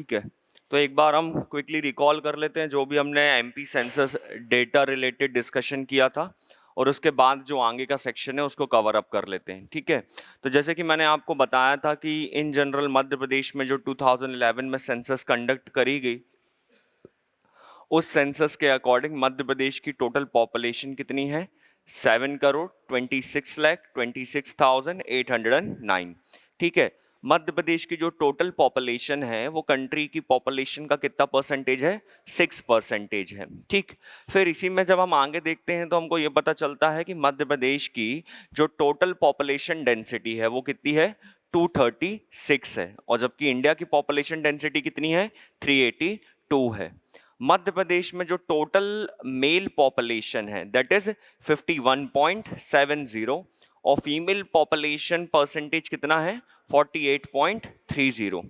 ठीक है, तो एक बार हम क्विकली रिकॉल कर लेते हैं जो भी हमने MP census data related discussion किया था, और उसके बाद जो आगे का सेक्शन है उसको कवर अप कर लेते हैं। ठीक है, तो जैसे कि मैंने आपको बताया था कि इन जनरल मध्य प्रदेश में जो 2011 में सेंसस कंडक्ट करी गई, उस सेंसस के अकॉर्डिंग मध्य प्रदेश की टोटल पॉपुलेशन कितनी है? 7,26,26,809। ठीक है, मध्य प्रदेश की जो टोटल पॉपुलेशन है वो कंट्री की पॉपुलेशन का कितना परसेंटेज है? 6% है। ठीक, फिर इसी में जब हम आगे देखते हैं तो हमको ये पता चलता है कि मध्य प्रदेश की जो टोटल पॉपुलेशन डेंसिटी है वो कितनी है? 236 है, और जबकि इंडिया की पॉपुलेशन डेंसिटी कितनी है? 382 है। मध्य प्रदेश में जो टोटल मेल पॉपुलेशन है दैट इज 51.70, और फीमेल पॉपुलेशन परसेंटेज कितना है? 48.30।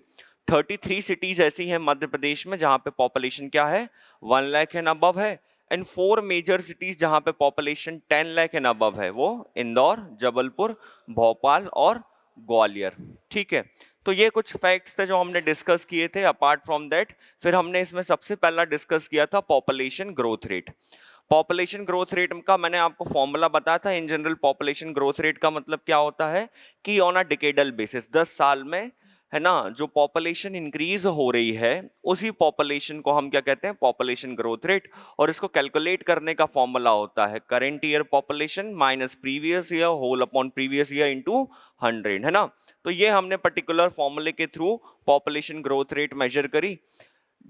33 सिटीज ऐसी हैं मध्य प्रदेश में जहां पे पॉपुलेशन क्या है? 1 लाख एंड अबव है, एंड 4 मेजर सिटीज जहां पे पॉपुलेशन 10 लाख एंड अबव है, वो इंदौर, जबलपुर, भोपाल और ग्वालियर। ठीक है, तो ये कुछ फैक्ट्स थे जो हमने डिस्कस किए थे। अपार्ट फ्रॉम दैट फिर हमने इसमें सबसे पहला डिस्कस किया था population growth rate. Population growth rate का मैंने आपको फॉर्मूला बताया था। In general population growth rate का मतलब क्या होता है कि ऑन अ डिकेडल बेसिस 10 साल में, है ना, जो पॉपुलेशन इंक्रीज हो रही है उसी पॉपुलेशन को हम क्या कहते हैं? Population growth rate. और इसको कैलकुलेट करने का फॉर्मूला होता है current year population minus previous year whole upon previous year into 100, है ना। तो ये हमने पर्टिकुलर फॉर्मूले के through population growth rate measure करी।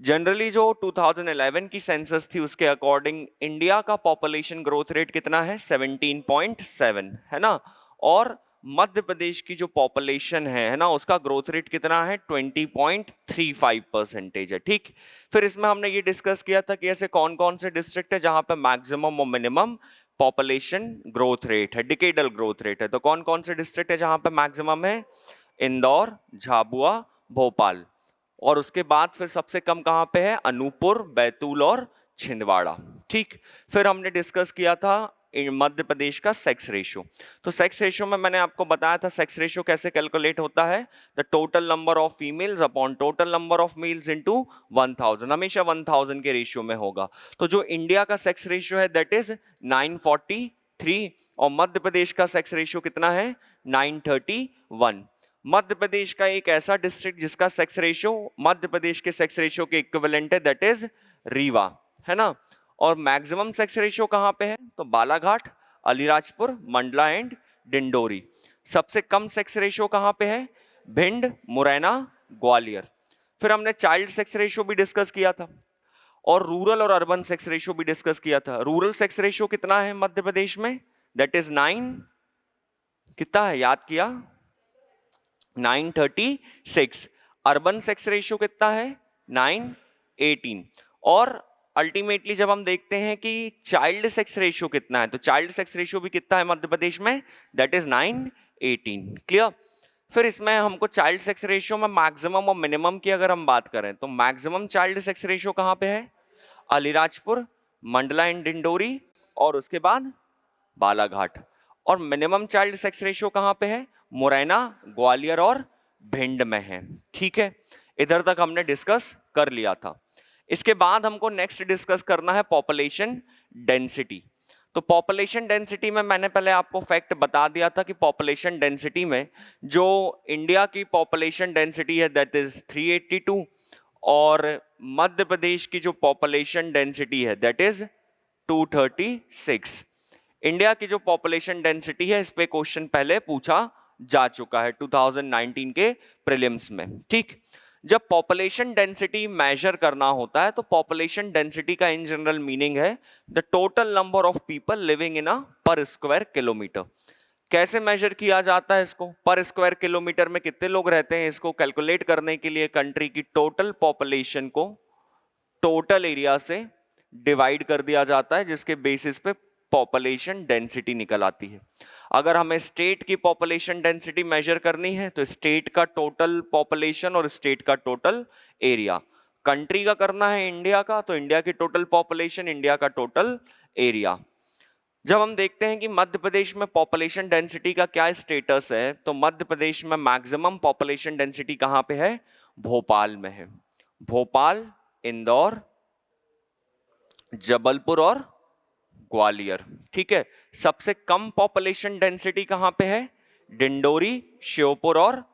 जनरली जो 2011 की सेंसस थी उसके अकॉर्डिंग इंडिया का पॉपुलेशन ग्रोथ रेट कितना है? 17.7, है ना। और मध्य प्रदेश की जो पॉपुलेशन है ना, उसका ग्रोथ रेट कितना है? 20.35% है। ठीक, फिर इसमें हमने ये डिस्कस किया था कि ऐसे कौन कौन से डिस्ट्रिक्ट है जहां पे मैक्सिमम और मिनिमम पॉपुलेशन ग्रोथ रेट है, डिकेडल ग्रोथ रेट है। तो कौन कौन से डिस्ट्रिक्ट है जहां पे मैक्सिमम है? इंदौर, झाबुआ, भोपाल। और उसके बाद फिर सबसे कम कहां पे है? अनूपपुर, बैतूल और छिंदवाड़ा। ठीक, फिर हमने डिस्कस किया था मध्य प्रदेश का सेक्स रेशियो। तो सेक्स रेशियो में मैंने आपको बताया था सेक्स रेशियो कैसे कैलकुलेट होता है, the total number of females upon total number of males into 1000, हमेशा 1000 के रेशियो में होगा। तो जो इंडिया का सेक्स रेशियो है दैट इज 943, और मध्य प्रदेश का सेक्स रेशियो कितना है? 931। मध्य प्रदेश का एक ऐसा डिस्ट्रिक्ट जिसका सेक्स रेशियो मध्य प्रदेश के सेक्स रेशियो के इक्विवेलेंट है दैट इज रीवा, है ना। और मैक्सिमम सेक्स रेशियो कहां पे है? तो बालाघाट, अलीराजपुर, मंडला एंड डिंडोरी। सबसे कम सेक्स रेशियो कहां पे है? भिंड, मुरैना, ग्वालियर। फिर हमने चाइल्ड सेक्स रेशियो भी डिस्कस किया था, और रूरल और अर्बन सेक्स रेशियो भी डिस्कस किया था। रूरल सेक्स रेशियो कितना है मध्य प्रदेश में? दैट इज 9, कितना है याद किया? 936। अर्बन सेक्स रेशियो कितना है? 918। और अल्टीमेटली जब हम देखते हैं कि चाइल्ड सेक्स रेशियो कितना है, तो चाइल्ड सेक्स रेशियो भी कितना है मध्य प्रदेश में? That is 918। क्लियर। फिर इसमें हमको चाइल्ड सेक्स रेशियो में मैक्सिमम और मिनिमम की अगर हम बात करें तो मैक्सिमम चाइल्ड सेक्स रेशियो कहां पे है? अलीराजपुर, मंडला एंड डिंडोरी, और उसके बाद बालाघाट। और मिनिमम चाइल्ड सेक्स रेशियो कहां पे है? मुरैना, ग्वालियर और भिंड में है। ठीक है, इधर तक हमने डिस्कस कर लिया था। इसके बाद हमको नेक्स्ट डिस्कस करना है पॉपुलेशन डेंसिटी। तो पॉपुलेशन डेंसिटी में मैंने पहले आपको फैक्ट बता दिया था कि पॉपुलेशन डेंसिटी में जो इंडिया की पॉपुलेशन डेंसिटी है दैट इज 382, और मध्य प्रदेश की जो पॉपुलेशन डेंसिटी है दैट इज 236। इंडिया की जो पॉपुलेशन डेंसिटी है इस पे क्वेश्चन पहले पूछा जा चुका है 2019 के प्रीलिम्स में। ठीक, जब पॉपुलेशन डेंसिटी मेजर करना होता है तो पॉपुलेशन डेंसिटी का इन जनरल मीनिंग है the total number of people living in a per square kilometre. कैसे मेजर किया जाता है इसको? पर स्क्वायर किलोमीटर में कितने लोग रहते हैं, इसको कैलकुलेट करने के लिए कंट्री की टोटल पॉपुलेशन को टोटल एरिया से डिवाइड कर दिया जाता है, जिसके बेसिस पे पॉपुलेशन डेंसिटी निकल आती है। अगर हमें स्टेट की पॉपुलेशन डेंसिटी मेजर करनी है तो स्टेट का टोटल पॉपुलेशन और स्टेट का टोटल एरिया। कंट्री का करना है इंडिया का, तो इंडिया की टोटल पॉपुलेशन, इंडिया का टोटल एरिया। जब हम देखते हैं कि मध्य प्रदेश में पॉपुलेशन डेंसिटी का क्या स्टेटस है, तो मध्य प्रदेश में मैक्सिमम पॉपुलेशन डेंसिटी कहां पे है? भोपाल में है। भोपाल, इंदौर, जबलपुर और ग्वालियर। ठीक है, सबसे कम पॉपुलेशन डेंसिटी कहां पे है? डिंडोरी, श्योपुर और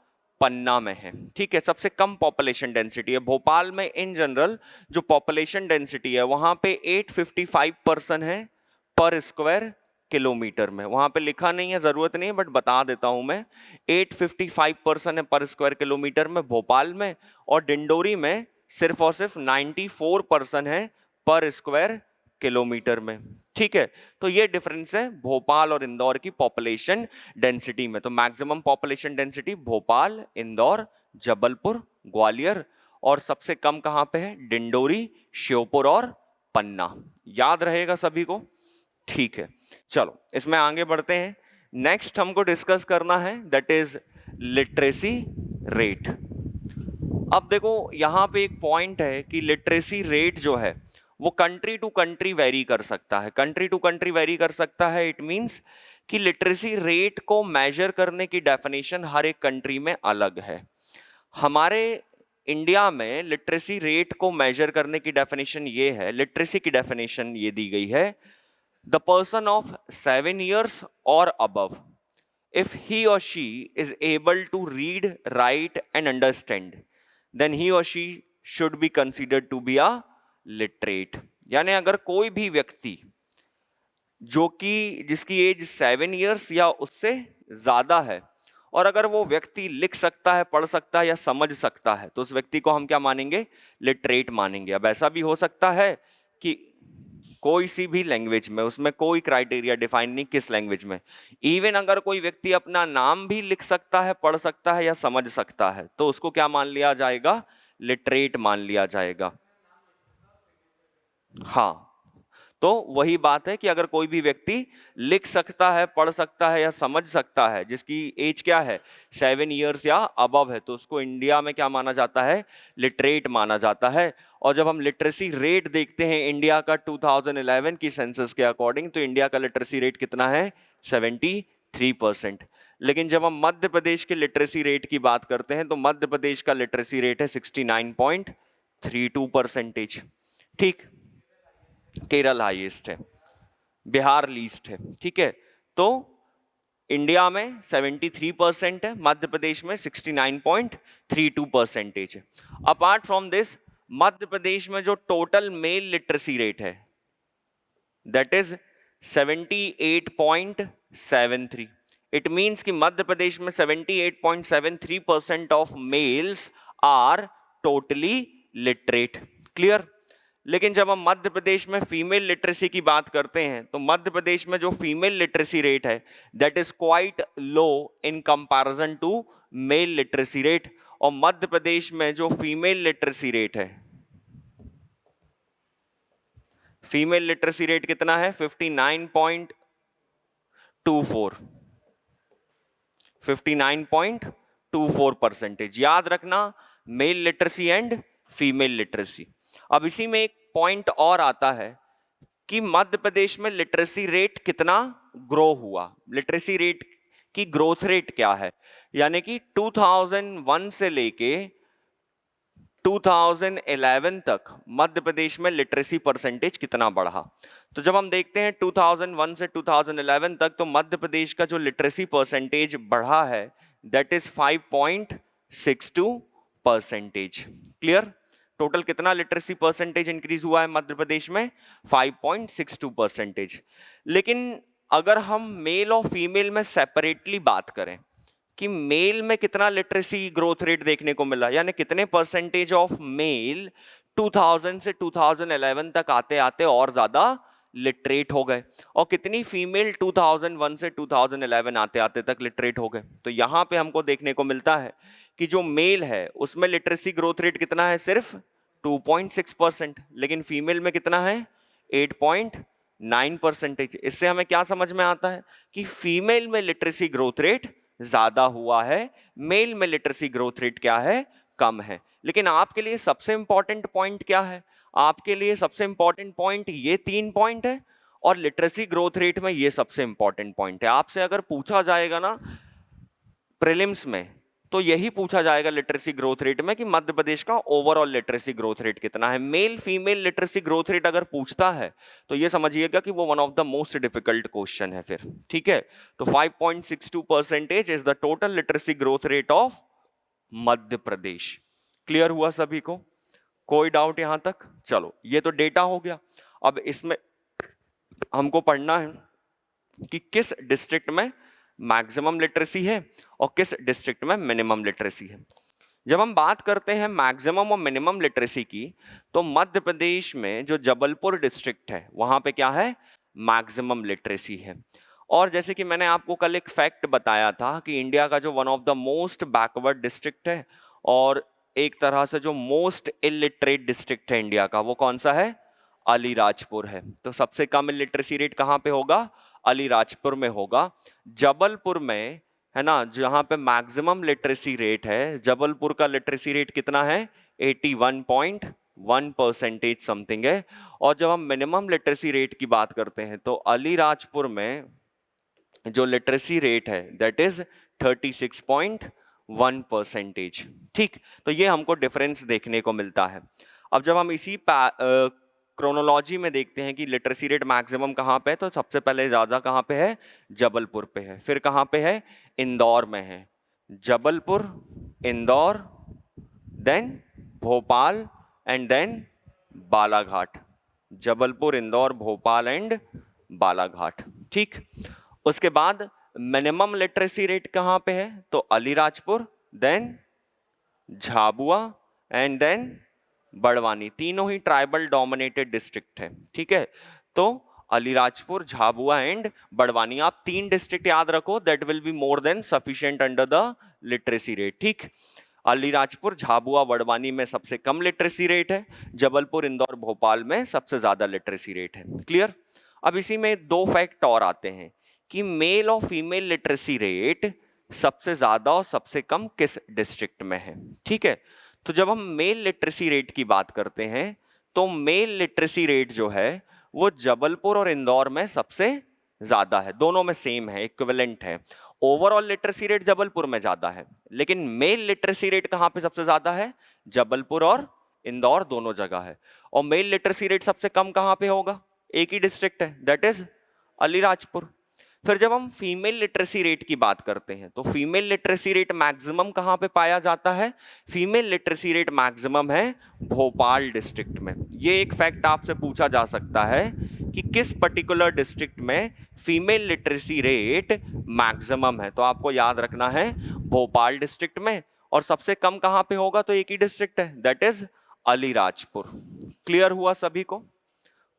पन्ना में है। ठीक है, सबसे कम पॉपुलेशन डेंसिटी है भोपाल में। इन जनरल जो पॉपुलेशन डेंसिटी है वहां पे 855 पर्सन है पर स्क्वायर किलोमीटर में। वहां पे लिखा नहीं है, जरूरत नहीं है, बट बता देता हूं मैं। 855 पर्सन है पर स्क्वायर किलोमीटर में भोपाल में, और डिंडोरी में सिर्फ और सिर्फ 94 पर्सन है पर स्क्वायर किलोमीटर में। ठीक है, तो ये डिफरेंस है भोपाल और इंदौर की पॉपुलेशन डेंसिटी में। तो maximum population density Bhopal, Indore, Jabalpur, Gwalior, और सबसे कम कहां पे है? डिंडोरी, श्योपुर और पन्ना। याद रहेगा सभी को? ठीक है, चलो इसमें आगे बढ़ते हैं। नेक्स्ट हमको डिस्कस करना है दैट इज लिटरेसी रेट। अब देखो यहां पे एक पॉइंट है कि लिटरेसी रेट जो है वो कंट्री टू कंट्री वेरी कर सकता है। कंट्री टू कंट्री वेरी कर सकता है, इट मींस कि लिटरेसी रेट को मेजर करने की डेफिनेशन हर एक कंट्री में अलग है। हमारे इंडिया में लिटरेसी रेट को मेजर करने की डेफिनेशन ये है, लिटरेसी की डेफिनेशन ये दी गई है, द पर्सन ऑफ 7 years और above, if he or she is able to read, write and understand, then he or she should be considered to be a literate। यानी अगर कोई भी व्यक्ति जो कि जिसकी एज 7 years या उससे ज्यादा है, और अगर वो व्यक्ति लिख सकता है, पढ़ सकता है या समझ सकता है, तो उस व्यक्ति को हम क्या मानेंगे? लिटरेट मानेंगे। अब ऐसा भी हो सकता है कि कोई सी भी लैंग्वेज में, उसमें कोई क्राइटेरिया डिफाइन नहीं किस लैंग्वेज में, इवन अगर कोई व्यक्ति अपना नाम भी लिख सकता है, पढ़ सकता है या समझ सकता है, तो उसको क्या मान लिया जाएगा? लिटरेट मान लिया जाएगा। हाँ, तो वही बात है कि अगर कोई भी व्यक्ति लिख सकता है, पढ़ सकता है या समझ सकता है, जिसकी एज क्या है? 7 years या अबव है, तो उसको इंडिया में क्या माना जाता है? लिटरेट माना जाता है। और जब हम लिटरेसी रेट देखते हैं इंडिया का 2011 की सेंसस के अकॉर्डिंग, तो इंडिया का लिटरेसी रेट कितना है? 73%। लेकिन जब हम मध्य प्रदेश के लिटरेसी रेट की बात करते हैं तो मध्य प्रदेश का लिटरेसी रेट है 69.32%। ठीक, केरल हाईएस्ट है, बिहार लीस्ट है। ठीक है, तो इंडिया में 73% है, मध्य प्रदेश में 69.32% है। Apart from this, Madhya Pradesh में जो टोटल मेल लिटरेसी रेट है दैट इज 78.73। इट मींस कि मध्य प्रदेश में 78.73% of males are totally literate. Clear? लेकिन जब हम मध्य प्रदेश में फीमेल लिटरेसी की बात करते हैं तो मध्य प्रदेश में जो फीमेल लिटरेसी रेट है that is quite low in comparison to male literacy rate. और मध्य प्रदेश में जो फीमेल लिटरेसी रेट है, फीमेल लिटरेसी रेट कितना है? 59.24, 59.24%। याद रखना, male literacy and female literacy. अब इसी में एक पॉइंट और आता है कि मध्य प्रदेश में लिटरेसी रेट कितना ग्रो हुआ, लिटरेसी रेट की ग्रोथ रेट क्या है, यानी कि 2001 से लेके 2011 तक मध्य प्रदेश में लिटरेसी परसेंटेज कितना बढ़ा। तो जब हम देखते हैं 2001 से 2011 तक, तो मध्य प्रदेश का जो लिटरेसी परसेंटेज बढ़ा है दैट इज 5.62%। क्लियर? टोटल कितना लिटरेसी परसेंटेज इंक्रीज हुआ है मध्य प्रदेश में? 5.62%। लेकिन अगर हम मेल और फीमेल में सेपरेटली बात करें कि मेल में कितना लिटरेसी ग्रोथ रेट देखने को मिला, यानी कितने परसेंटेज ऑफ मेल 2000 से 2011 तक आते आते और ज्यादा लिटरेट हो गए, और कितनी फीमेल 2001 से 2011 आते आते तक लिटरेट हो गए। तो यहां पे हमको देखने को मिलता है कि जो मेल है उसमें लिटरेसी ग्रोथ रेट कितना है? सिर्फ 2.6%। लेकिन फीमेल में कितना है? 8.9%। इससे हमें क्या समझ में आता है कि फीमेल में लिटरेसी ग्रोथ रेट ज्यादा हुआ है, मेल में लिटरेसी ग्रोथ रेट क्या है? कम है। लेकिन आपके लिए सबसे इंपॉर्टेंट पॉइंट क्या है? आपके लिए सबसे इंपॉर्टेंट पॉइंट ये 3 पॉइंट है, और लिटरेसी ग्रोथ रेट में ये सबसे इंपॉर्टेंट पॉइंट है। आपसे अगर पूछा जाएगा ना प्रीलिम्स में तो यही पूछा जाएगा लिटरेसी ग्रोथ रेट में कि मध्य प्रदेश का ओवरऑल लिटरेसी ग्रोथ रेट कितना है। Male female literacy growth rate अगर पूछता है तो ये समझिएगा कि वो one of the most difficult question है फिर, ठीक है। तो 5.62% is the total literacy growth rate of Madhya Pradesh. Clear हुआ सभी को? कोई डाउट यहां तक? चलो ये तो डेटा हो गया। अब इसमें हमको पढ़ना है कि किस डिस्ट्रिक्ट में मैक्सिमम लिटरेसी है और किस डिस्ट्रिक्ट में मिनिमम लिटरेसी है। जब हम बात करते हैं मैक्सिमम और मिनिमम लिटरेसी की, तो मध्य प्रदेश में जो जबलपुर डिस्ट्रिक्ट है वहां पे क्या है, मैक्सिमम लिटरेसी है। और जैसे कि मैंने आपको कल एक फैक्ट बताया था कि इंडिया का जो one of the most backward district है और एक तरह से जो मोस्ट इलिटरेट डिस्ट्रिक्ट है इंडिया का, वो कौन सा है, अलीराजपुर है। तो सबसे कम लिटरेसी रेट कहाँ पे होगा, अलीराजपुर में होगा। जबलपुर में है ना, जहां पे मैक्सिमम लिटरेसी रेट है, जबलपुर का लिटरेसी रेट कितना है, 81.1% समथिंग है। और जब हम मिनिमम लिटरेसी रेट की बात करते हैं तो अलीराजपुर में जो लिटरेसी रेट है दैट इज 36.1%। ठीक, तो ये हमको डिफरेंस देखने को मिलता है। अब जब हम इसी क्रोनोलॉजी में देखते हैं कि लिटरेसी रेट मैक्सिमम कहाँ पे है, तो सबसे पहले ज़्यादा कहाँ पे है, जबलपुर पे है। फिर कहाँ पे है, इंदौर में है। Jabalpur, Indore, then Bhopal and then Balaghat. Jabalpur, Indore, Bhopal and Balaghat. ठीक, उसके बाद मिनिमम लिटरेसी रेट कहाँ पे है, तो Alirajpur, then Jhabua and then Barwani. तीनों ही ट्राइबल डोमिनेटेड डिस्ट्रिक्ट है। ठीक है, तो अलीराजपुर, झाबुआ एंड बड़वानी, आप 3 डिस्ट्रिक्ट याद रखो, that will be more than sufficient under the literacy rate. ठीक, अलीराजपुर, झाबुआ, बड़वानी में सबसे कम लिटरेसी रेट है, जबलपुर, इंदौर, भोपाल में सबसे ज्यादा लिटरेसी रेट है। क्लियर? अब इसी में 2 फैक्ट और आते हैं कि मेल और फीमेल लिटरेसी रेट सबसे ज्यादा और सबसे कम किस डिस्ट्रिक्ट में है। ठीक है, तो जब हम मेल लिटरेसी रेट की बात करते हैं तो मेल लिटरेसी रेट जो है वो जबलपुर और इंदौर में सबसे ज्यादा है, दोनों में सेम है, इक्विवेलेंट है। ओवरऑल लिटरेसी रेट जबलपुर में ज्यादा है, लेकिन मेल लिटरेसी रेट कहां पे सबसे ज्यादा है, जबलपुर और इंदौर दोनों जगह है। और मेल लिटरेसी रेट सबसे कम कहां पे होगा, एक ही डिस्ट्रिक्ट है, दैट इज अलीराजपुर। फिर जब हम फीमेल लिटरेसी रेट की बात करते हैं तो फीमेल लिटरेसी रेट मैक्सिमम कहां पे पाया जाता है, फीमेल लिटरेसी रेट मैक्सिमम है भोपाल डिस्ट्रिक्ट में। ये एक फैक्ट आपसे पूछा जा सकता है कि किस पर्टिकुलर डिस्ट्रिक्ट में फीमेल लिटरेसी रेट मैक्सिमम है, तो आपको याद रखना है भोपाल डिस्ट्रिक्ट में। और सबसे कम कहां पे होगा, तो एक ही डिस्ट्रिक्ट है, दैट इज अलीराजपुर। क्लियर हुआ सभी को?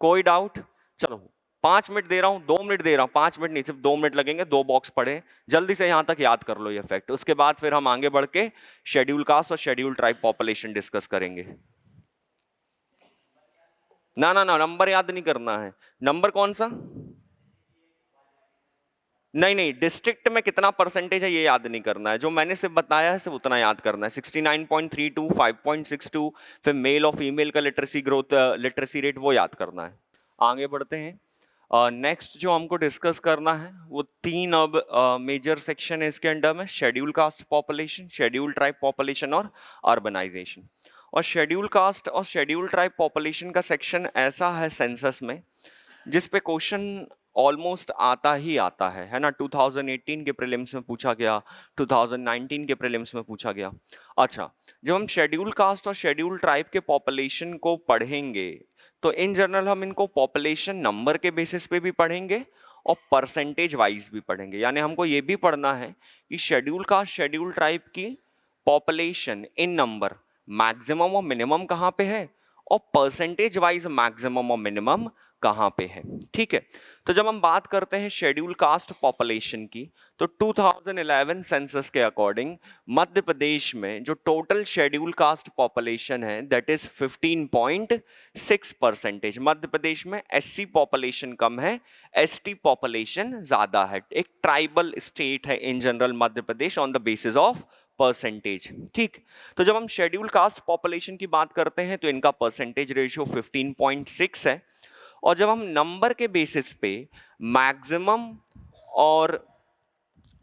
कोई डाउट? चलो 5 मिनट दे रहा हूं, 2 मिनट दे रहा हूं, 5 मिनट नहीं, सिर्फ 2 मिनट लगेंगे। 2 बॉक्स पढ़े, जल्दी से यहां तक याद कर लो ये फैक्ट। उसके बाद फिर हम आगे बढ़ के शेड्यूल कास्ट और शेड्यूल ट्राइब पॉपुलेशन डिस्कस करेंगे। ना ना ना, नंबर याद नहीं करना है। नंबर कौन सा? नहीं नहीं, डिस्ट्रिक्ट में कितना परसेंटेज है ये याद नहीं करना है, जो मैंने सिर्फ बताया है सिर्फ उतना याद करना है। 69.32, 5.62, फिर मेल और फीमेल का लिटरेसी ग्रोथ लिटरेसी रेट वो याद करना है। आगे बढ़ते हैं। नेक्स्ट जो हमको डिस्कस करना है वो 3 अब मेजर सेक्शन है इसके अंडर में, schedule caste population, schedule tribe population और अर्बनाइजेशन। और शेड्यूल कास्ट और शेड्यूल ट्राइब पॉपुलेशन का सेक्शन ऐसा है सेंसस में जिस पे क्वेश्चन ऑलमोस्ट आता ही आता है ना। 2018 के प्रीलिम्स में पूछा गया, 2019 के प्रीलिम्स में पूछा गया। अच्छा, जब हम शेड्यूल कास्ट और शेड्यूल ट्राइब के पॉपुलेशन को पढ़ेंगे तो इन जनरल हम इनको पॉपुलेशन नंबर के बेसिस पे भी पढ़ेंगे और परसेंटेज वाइज भी पढ़ेंगे। यानी हमको ये भी पढ़ना है कि शेड्यूल कास्ट शेड्यूल ट्राइब की पॉपुलेशन इन नंबर मैक्सिमम और मिनिमम कहाँ पे है और परसेंटेज वाइज मैक्सिमम और मिनिमम कहाँ पे है। ठीक है, तो जब हम बात करते हैं शेड्यूल कास्ट पॉपुलेशन की तो 2011 सेंसस के अकॉर्डिंग मध्य प्रदेश में जो टोटल शेड्यूल कास्ट पॉपुलेशन है दैट इज 15.6%। मध्य प्रदेश में एससी पॉपुलेशन कम है, एसटी पॉपुलेशन ज्यादा है। एक ट्राइबल स्टेट है in general Madhya Pradesh on the basis of percentage. ठीक, तो जब हम शेड्यूल कास्ट पॉपुलेशन की बात करते हैं तो इनका परसेंटेज रेशियो 15.6 है। और जब हम नंबर के बेसिस पे मैक्सिमम और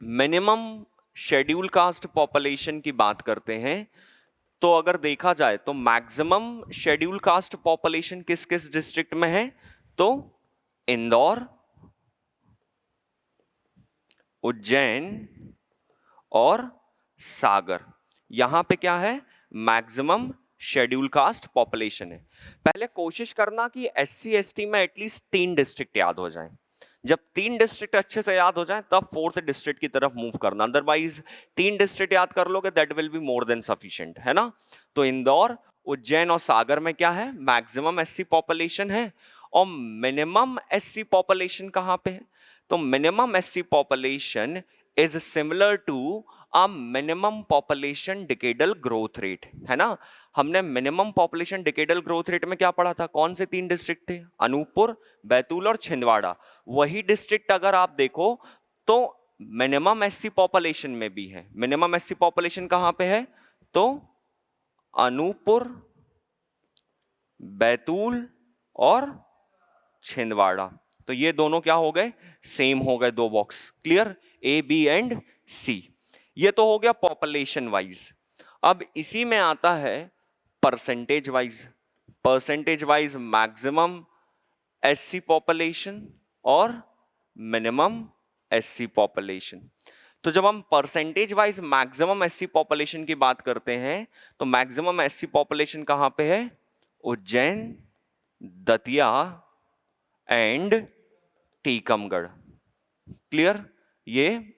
मिनिमम शेड्यूल कास्ट पॉपुलेशन की बात करते हैं तो अगर देखा जाए तो मैक्सिमम शेड्यूल कास्ट पॉपुलेशन किस किस डिस्ट्रिक्ट में है, तो इंदौर, उज्जैन और सागर, यहां पे क्या है, मैक्सिमम शेड्यूल कास्ट पॉपुलेशन है। पहले कोशिश करना कि एससी एसटी में एटलीस्ट 3 डिस्ट्रिक्ट याद हो जाएं। जब 3 डिस्ट्रिक्ट अच्छे से याद हो जाएं तब 4th डिस्ट्रिक्ट की तरफ मूव करना, अदरवाइज 3 डिस्ट्रिक्ट याद कर लोगे that will be more than sufficient, है ना। तो इंदौर, उज्जैन और सागर में क्या है, मैक्सिमम एससी पॉपुलेशन है। और मिनिमम एससी पॉपुलेशन कहां पे है, तो minimum SC population is similar to a minimum population decadal growth rate, है ना। हमने minimum population decadal growth rate में क्या पढ़ा था, कौन से 3 डिस्ट्रिक्ट थे, अनूपपुर, बैतूल और छिंदवाड़ा। वही डिस्ट्रिक्ट अगर आप देखो तो मिनिमम एससी पॉपुलेशन में भी है। मिनिमम एससी पॉपुलेशन कहां पे है, तो अनूपपुर, बैतूल और छिंदवाड़ा। तो ये दोनों क्या हो गए, सेम हो गए, 2 box clear, A B and C. ये तो हो गया पॉपुलेशन वाइज। अब इसी में आता है percentage wise. Percentage wise maximum SC population और मिनिमम एससी पॉपुलेशन। तो जब हम percentage wise maximum SC population की बात करते हैं तो मैक्सिमम एससी पॉपुलेशन कहां पे है, उज्जैन, दतिया एंड टीकमगढ़, क्लियर। ये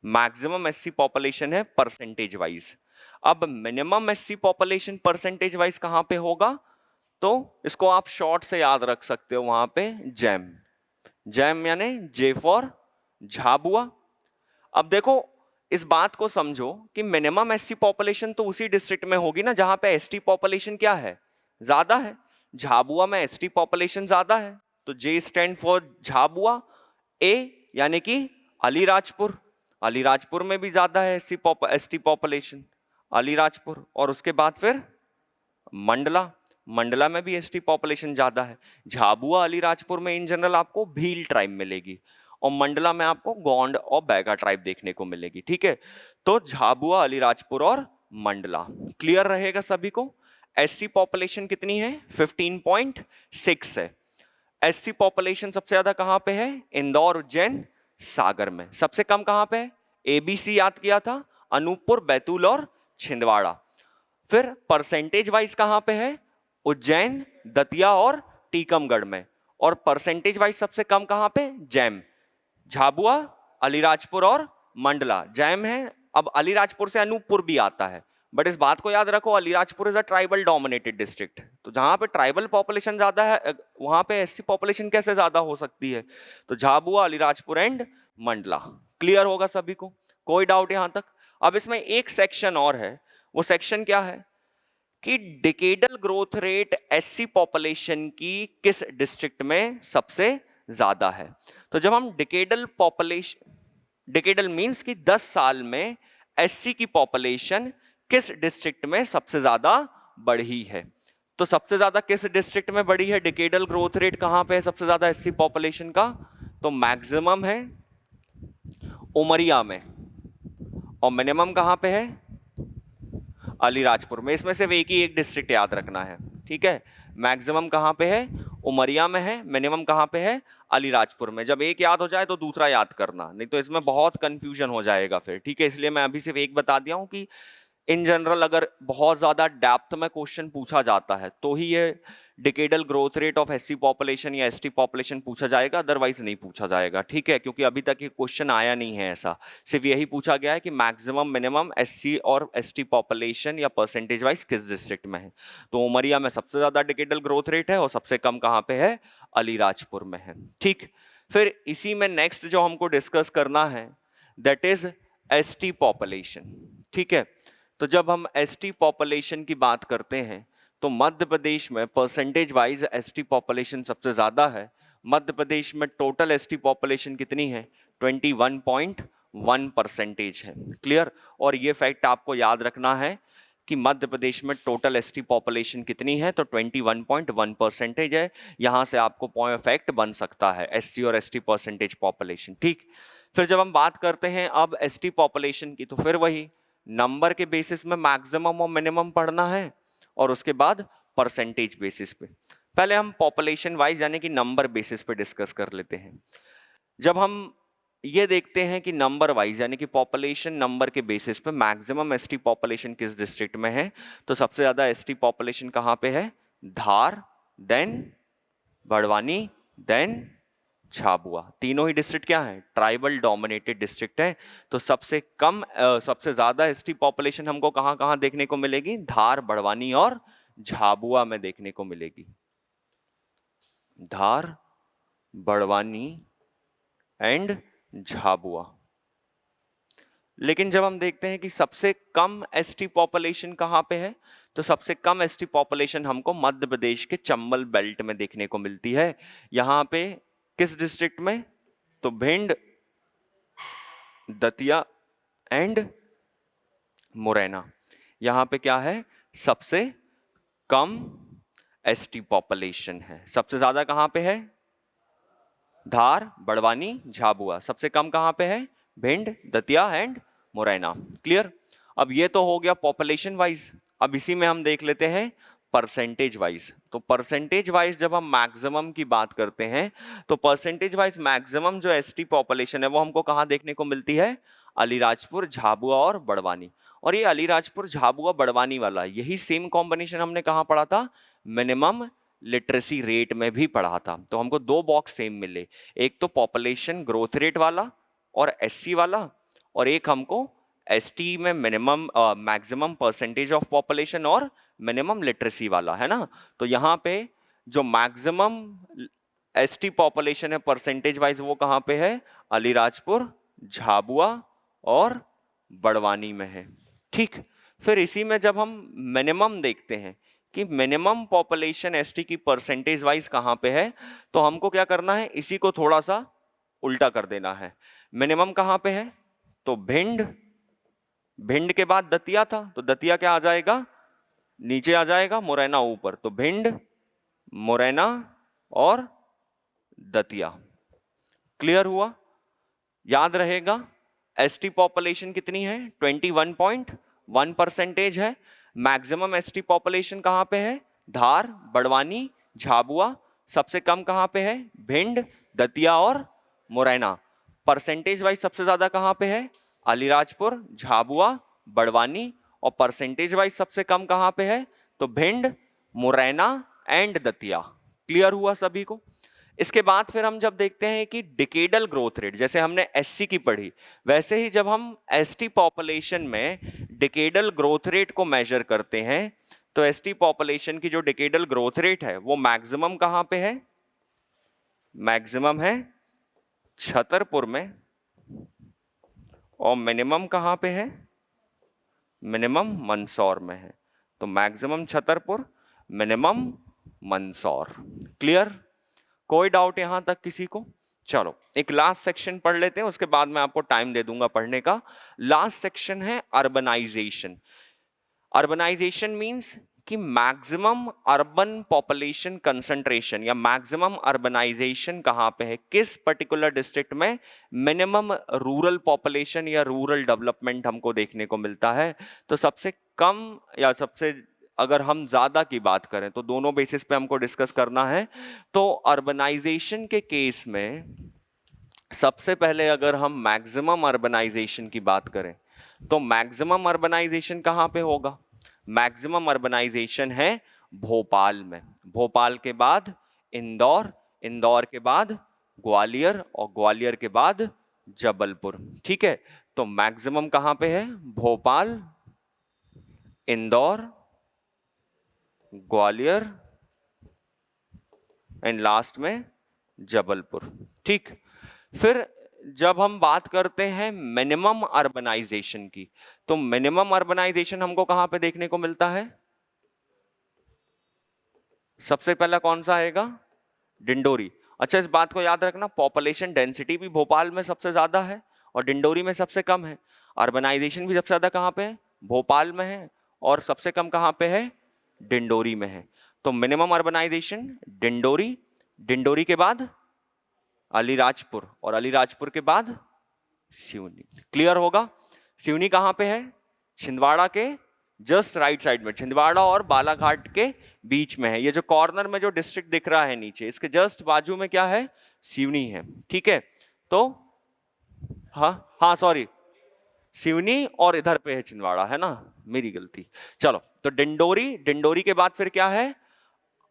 मैक्सिमम एससी पॉपुलेशन है परसेंटेज वाइज। अब minimum SC population percentage wise कहां पे होगा, तो इसको आप शॉर्ट से याद रख सकते हो, वहां पे जैम, जैम यानी जे फॉर झाबुआ। अब देखो इस बात को समझो कि मिनिमम एससी पॉपुलेशन तो उसी डिस्ट्रिक्ट में होगी ना जहां पे एसटी पॉपुलेशन क्या है, ज्यादा है। झाबुआ में एसटी पॉपुलेशन ज्यादा है तो जे स्टैंड फॉर झाबुआ। ए यानी कि अलीराजपुर, अलीराजपुर में भी ज्यादा है एसटी पॉपुलेशन, अलीराजपुर। और उसके बाद फिर मंडला, मंडला में भी एसटी पॉपुलेशन ज्यादा है। झाबुआ अलीराजपुर में इन जनरल आपको भील ट्राइब मिलेगी और मंडला में आपको गोंड और बैगा ट्राइब देखने को मिलेगी, ठीक है। तो झाबुआ, अलीराजपुर और मंडला, क्लियर रहेगा सभी को। एससी पॉपुलेशन कितनी है, 15.6 है। एससी पॉपुलेशन सबसे ज्यादा कहां पे है, इंदौर, उज्जैन, सागर में। सबसे कम कहां पे है, एबीसी याद किया था, अनूपपुर, बैतूल और छिंदवाड़ा। फिर परसेंटेज वाइज कहां पे है, उज्जैन, दतिया और टीकमगढ़ में। और परसेंटेज वाइज सबसे कम कहां पे, जैम, झाबुआ, अलीराजपुर और मंडला, जैम है। अब अलीराजपुर से अनूपपुर भी आता है, बट इस बात को याद रखो Alirajpur is a tribal dominated district. तो जहां पे ट्राइबल पॉपुलेशन ज्यादा है वहां पे एससी पॉपुलेशन कैसे ज्यादा हो सकती है, तो झाबुआ, अलीराजपुर एंड मंडला। क्लियर होगा सभी को, कोई डाउट यहां तक। अब इसमें एक सेक्शन और है, वो सेक्शन क्या है कि decadal growth rate SC population की किस डिस्ट्रिक्ट में सबसे ज्यादा है। तो जब हम डिकेडल पॉपुलेशन, डिकेडल मींस कि 10 साल में एससी की पॉपुलेशन किस डिस्ट्रिक्ट में सबसे ज्यादा बढ़ी है, तो सबसे ज्यादा किस डिस्ट्रिक्ट में बढ़ी है, डिकेडल ग्रोथ रेट कहां पे है सबसे ज्यादा एससी पॉपुलेशन का, तो मैक्सिमम है उमरिया में और मिनिमम कहां पे है, अलीराजपुर में। इसमें सिर्फ एक ही एक डिस्ट्रिक्ट याद रखना है, ठीक है। मैक्सिमम कहां पे है, उमरिया में है, मिनिमम कहां पे है, अलीराजपुर में। जब एक याद हो जाए तो दूसरा याद करना, नहीं तो इसमें बहुत कंफ्यूजन हो जाएगा फिर, ठीक है। इसलिए मैं अभी सिर्फ एक बता दिया हूं कि इन जनरल अगर बहुत ज्यादा डेप्थ में क्वेश्चन पूछा जाता है तो ही ये decadal growth rate of SC population या एसटी पॉपुलेशन पूछा जाएगा, अदरवाइज नहीं पूछा जाएगा, ठीक है। क्योंकि अभी तक ये क्वेश्चन आया नहीं है ऐसा, सिर्फ यही पूछा गया है कि मैक्सिमम मिनिमम एससी और एसटी पॉपुलेशन या परसेंटेज वाइज किस डिस्ट्रिक्ट में है। तो उमरिया में सबसे ज्यादा डिकेडल ग्रोथ रेट है और सबसे कम कहां पे है, अलीराजपुर में है, ठीक। फिर इसी में नेक्स्ट जो हमको डिस्कस करना है दैट इज एसटी पॉपुलेशन, ठीक है। तो जब हम एसटी पॉपुलेशन की बात करते हैं तो मध्य प्रदेश में परसेंटेज वाइज एसटी पॉपुलेशन सबसे ज्यादा है। मध्य प्रदेश में टोटल एसटी पॉपुलेशन कितनी है, 21.1% है, क्लियर। और ये फैक्ट आपको याद रखना है कि मध्य प्रदेश में टोटल एसटी पॉपुलेशन कितनी है, तो 21.1% है। यहां से आपको पॉइंट ऑफ फैक्ट बन सकता है एसटी और एसटी परसेंटेज पॉपुलेशन। ठीक, फिर जब हम बात करते हैं अब एसटी पॉपुलेशन की, तो फिर वही नंबर के बेसिस में मैक्सिमम और मिनिमम पढ़ना है और उसके बाद परसेंटेज बेसिस पे। पहले हम पॉपुलेशन वाइज यानी कि नंबर बेसिस पे डिस्कस कर लेते हैं। जब हम ये देखते हैं कि नंबर वाइज यानी कि पॉपुलेशन नंबर के बेसिस पे मैक्सिमम एसटी पॉपुलेशन किस डिस्ट्रिक्ट में है, तो सबसे ज्यादा एसटी पॉपुलेशन कहाँ पे है, धार, देन बड़वानी, देन झाबुआ। तीनों ही डिस्ट्रिक्ट क्या है, ट्राइबल डोमिनेटेड डिस्ट्रिक्ट है। तो सबसे ज्यादा एसटी पॉपुलेशन हमको कहाँ कहाँ देखने को मिलेगी, धार, बड़वानी और झाबुआ में देखने को मिलेगी। धार, बड़वानी एंड झाबुआ। लेकिन जब हम देखते हैं कि सबसे कम एसटी पॉपुलेशन कहां पे है, तो सबसे कम एसटी पॉपुलेशन हमको मध्य प्रदेश के चंबल बेल्ट में देखने को मिलती है। यहां पे किस डिस्ट्रिक्ट में, तो भिंड, दतिया एंड मुरैना। यहां पे क्या है, सबसे कम एसटी पॉपुलेशन है। सबसे ज्यादा कहां पे है, धार, बड़वानी, झाबुआ। सबसे कम कहां पे है, भिंड, दतिया एंड मुरैना। क्लियर। अब ये तो हो गया पॉपुलेशन वाइज। अब इसी में हम देख लेते हैं परसेंटेज वाइज। तो परसेंटेज वाइज जब हम मैक्सिमम की बात करते हैं, तो परसेंटेज वाइज मैक्सिमम जो एसटी पॉपुलेशन है वो हमको कहां देखने को मिलती है, अलीराजपुर, झाबुआ और बड़वानी। और ये अलीराजपुर, झाबुआ, बड़वानी वाला यही सेम कॉम्बिनेशन हमने कहां पढ़ा था, मिनिमम लिटरेसी रेट में भी पढ़ा था। तो हमको दो बॉक्स सेम मिले, एक तो पॉपुलेशन ग्रोथ रेट वाला और एससी वाला, और एक हमको एसटी में minimum maximum percentage of population और मिनिमम लिटरेसी वाला, है ना। तो यहाँ पे जो मैक्सिमम एसटी पॉपुलेशन है परसेंटेज वाइज वो कहाँ पे है, अलीराजपुर, झाबुआ और बड़वानी में है। ठीक, फिर इसी में जब हम मिनिमम देखते हैं कि मिनिमम पॉपुलेशन एसटी की परसेंटेज वाइज कहां पे है, तो हमको क्या करना है, इसी को थोड़ा सा उल्टा कर देना है। मिनिमम कहां पे है, तो भिंड, भिंड के बाद दतिया था, तो दतिया क्या आ जाएगा, नीचे आ जाएगा, मुरैना ऊपर। तो भिंड, मुरैना और दतिया। क्लियर हुआ। याद रहेगा एसटी पॉपुलेशन कितनी है, 21.1% है। मैक्सिमम एसटी पॉपुलेशन कहां पे है, धार, बड़वानी, झाबुआ। सबसे कम कहां पे है, भिंड, दतिया और मुरैना। परसेंटेज वाइज सबसे ज्यादा कहां पे है, अलीराजपुर, झाबुआ, बड़वानी। और परसेंटेज वाइज सबसे कम कहां पे है, तो भिंड, मुरैना एंड दतिया। क्लियर हुआ सभी को। इसके बाद फिर हम जब देखते हैं कि डिकेडल ग्रोथ रेट, जैसे हमने एससी की पढ़ी, वैसे ही जब हम एसटी पॉपुलेशन में डिकेडल ग्रोथ रेट को मेजर करते हैं, तो एसटी पॉपुलेशन की जो डिकेडल ग्रोथ रेट है वो मैक्सिमम कहां पे है, मैक्सिमम है छतरपुर में, और मिनिमम कहां पे है, मिनिमम मंदसौर में है। तो maximum Chhatarpur, minimum Mandsaur. Clear. कोई डाउट यहां तक किसी को? चलो एक लास्ट सेक्शन पढ़ लेते हैं, उसके बाद मैं आपको टाइम दे दूंगा पढ़ने का। लास्ट सेक्शन है अर्बनाइजेशन। अर्बनाइजेशन मींस कि मैक्सिमम अर्बन पॉपुलेशन कंसंट्रेशन या मैक्सिमम अर्बनाइजेशन कहां पे है, किस पर्टिकुलर डिस्ट्रिक्ट में मिनिमम रूरल पॉपुलेशन या रूरल डेवलपमेंट हमको देखने को मिलता है। तो सबसे कम या सबसे, अगर हम ज्यादा की बात करें तो दोनों बेसिस पे हमको डिस्कस करना है। तो अर्बनाइजेशन के केस में सबसे पहले अगर हम मैक्सिमम अर्बनाइजेशन की बात करें, तो मैक्सिमम अर्बनाइजेशन कहां पे होगा, मैक्सिमम अर्बनाइजेशन है भोपाल में। भोपाल के बाद इंदौर, इंदौर के बाद ग्वालियर और ग्वालियर के बाद जबलपुर। ठीक है, तो मैक्सिमम कहां पे है, भोपाल, इंदौर, ग्वालियर एंड लास्ट में जबलपुर। ठीक, फिर जब हम बात करते हैं मिनिमम अर्बनाइजेशन की, तो मिनिमम अर्बनाइजेशन हमको कहां पे देखने को मिलता है, सबसे पहला कौन सा आएगा, डिंडोरी। अच्छा, इस बात को याद रखना, पॉपुलेशन डेंसिटी भी भोपाल में सबसे ज्यादा है और डिंडोरी में सबसे कम है। अर्बनाइजेशन भी सबसे ज्यादा कहां पे है, भोपाल में है और सबसे कम कहाँ पे है? डिंडोरी में है। तो मिनिमम अर्बनाइजेशन डिंडोरी, डिंडोरी के बाद अलीराजपुर और अलीराजपुर के बाद सिवनी। क्लियर होगा? सिवनी कहाँ पे है? छिंदवाड़ा के जस्ट राइट साइड में, छिंदवाड़ा और बालाघाट के बीच में है। ये जो कॉर्नर में जो डिस्ट्रिक्ट दिख रहा है नीचे, इसके जस्ट बाजू में क्या है? सिवनी है। ठीक है, तो हाँ सॉरी, सिवनी और इधर पे है छिंदवाड़ा, है ना, मेरी गलती। चलो, तो डिंडोरी, डिंडोरी के बाद फिर क्या है?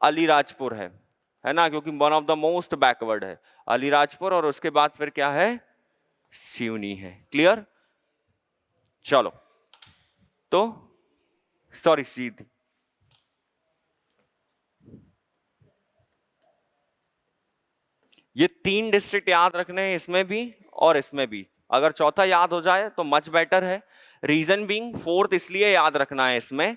अलीराजपुर है ना, क्योंकि one of the most backward है अलीराजपुर, और उसके बाद फिर क्या है? सिवनी है। क्लियर? चलो, तो सॉरी सीधी, ये 3 डिस्ट्रिक्ट याद रखने हैं, इसमें भी और इसमें भी। अगर चौथा याद हो जाए तो मच बेटर है। रीजन बीइंग, फोर्थ इसलिए याद रखना है इसमें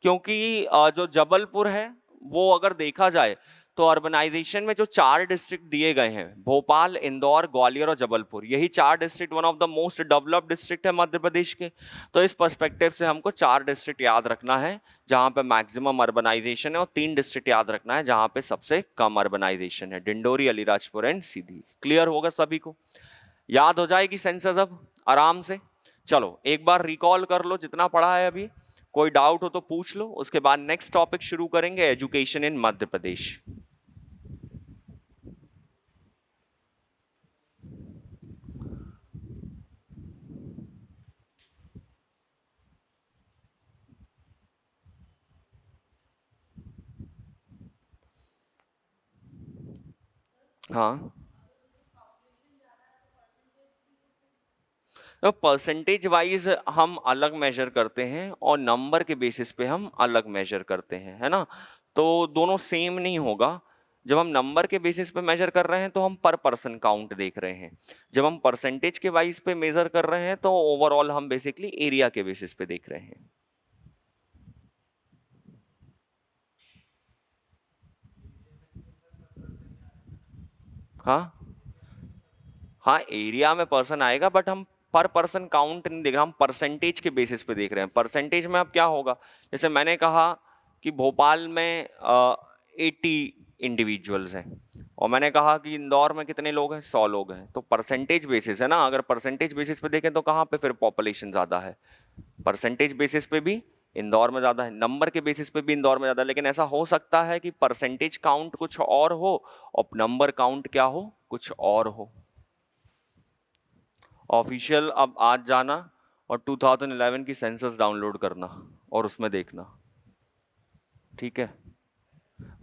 क्योंकि जो जबलपुर है वो अगर देखा जाए तो अर्बनाइजेशन में जो 4 डिस्ट्रिक्ट दिए गए हैं, भोपाल, इंदौर, ग्वालियर और जबलपुर, यही 4 district one of the most developed district है मध्य प्रदेश के। तो इस पर्सपेक्टिव से हमको 4 डिस्ट्रिक्ट याद रखना है जहां पे मैक्सिमम अर्बनाइजेशन है, और 3 डिस्ट्रिक्ट याद रखना है जहां पे सबसे कम अर्बनाइजेशन है, Dindori, Alirajpur and Sidhi. Clear होगा सभी को? याद हो जाएगी सेंसस अब आराम से। चलो एक बार रिकॉल कर लो जितना पढ़ा है अभी, कोई डाउट हो तो पूछ लो, उसके बाद नेक्स्ट टॉपिक शुरू करेंगे, एजुकेशन इन मध्य प्रदेश। हाँ, तो परसेंटेज वाइज हम अलग मेजर करते हैं और नंबर के बेसिस पे हम अलग मेजर करते हैं, है ना, तो दोनों सेम नहीं होगा। जब हम नंबर के बेसिस पे मेजर कर रहे हैं तो हम पर पर्सन काउंट देख रहे हैं, जब हम परसेंटेज के वाइज पे मेजर कर रहे हैं तो ओवरऑल हम बेसिकली एरिया के बेसिस पे देख रहे हैं। हाँ हाँ, एरिया में पर्सन आएगा बट हम पर पर्सन काउंट नहीं देख रहे, हम परसेंटेज के बेसिस पे देख रहे हैं। परसेंटेज में अब क्या होगा, जैसे मैंने कहा कि भोपाल में 80 इंडिविजुअल्स हैं और मैंने कहा कि इंदौर में कितने लोग हैं, 100 लोग हैं, तो परसेंटेज बेसिस है ना। अगर परसेंटेज बेसिस पे देखें तो कहाँ पे फिर पॉपुलेशन ज़्यादा है? परसेंटेज बेसिस पे भी इंदौर में ज़्यादा है, नंबर के बेसिस पे भी इंदौर में ज़्यादा है। लेकिन ऐसा हो सकता है कि परसेंटेज काउंट कुछ और हो और नंबर काउंट क्या हो, कुछ और हो। ऑफिशियल अब आज जाना और 2011 की सेंसस डाउनलोड करना और उसमें देखना, ठीक है।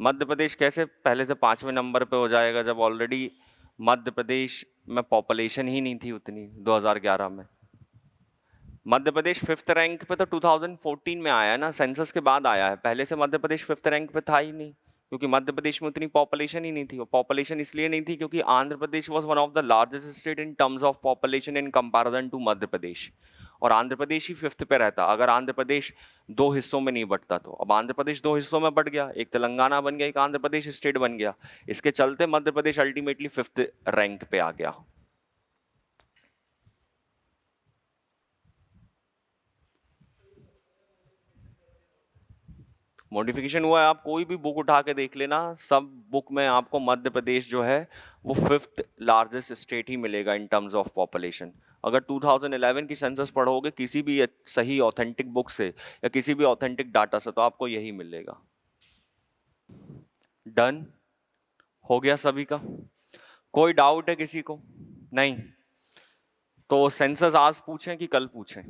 मध्य प्रदेश कैसे पहले से 5वें नंबर पे हो जाएगा जब ऑलरेडी मध्य प्रदेश में पॉपुलेशन ही नहीं थी उतनी 2011 में। मध्य प्रदेश 5th रैंक पे तो 2014 में आया है ना, सेंसस के बाद आया है, पहले से मध्य प्रदेश 5th रैंक पे था ही नहीं, क्योंकि मध्य प्रदेश में उतनी पॉपुलेशन ही नहीं थी। और पॉपुलेशन इसलिए नहीं थी क्योंकि Andhra Pradesh was one of the largest state in terms of population in comparison to Madhya Pradesh, और आंध्र प्रदेश ही 5th पे रहता अगर आंध्र प्रदेश 2 हिस्सों में नहीं बंटता तो। अब आंध्र प्रदेश 2 हिस्सों में बंट गया, एक तेलंगाना बन गया, एक आंध्र प्रदेश स्टेट बन गया, इसके चलते Madhya Pradesh ultimately 5th rank पे आ गया। मॉडिफिकेशन हुआ है, आप कोई भी बुक उठा के देख लेना, सब बुक में आपको मध्य प्रदेश जो है वो 5th लार्जेस्ट स्टेट ही मिलेगा इन टर्म्स ऑफ पॉपुलेशन। अगर 2011 की सेंसस पढ़ोगे किसी भी सही ऑथेंटिक बुक से या किसी भी ऑथेंटिक डाटा से तो आपको यही मिलेगा। डन हो गया सभी का? कोई डाउट है किसी को? नहीं? तो सेंसस आज पूछें कि कल पूछें?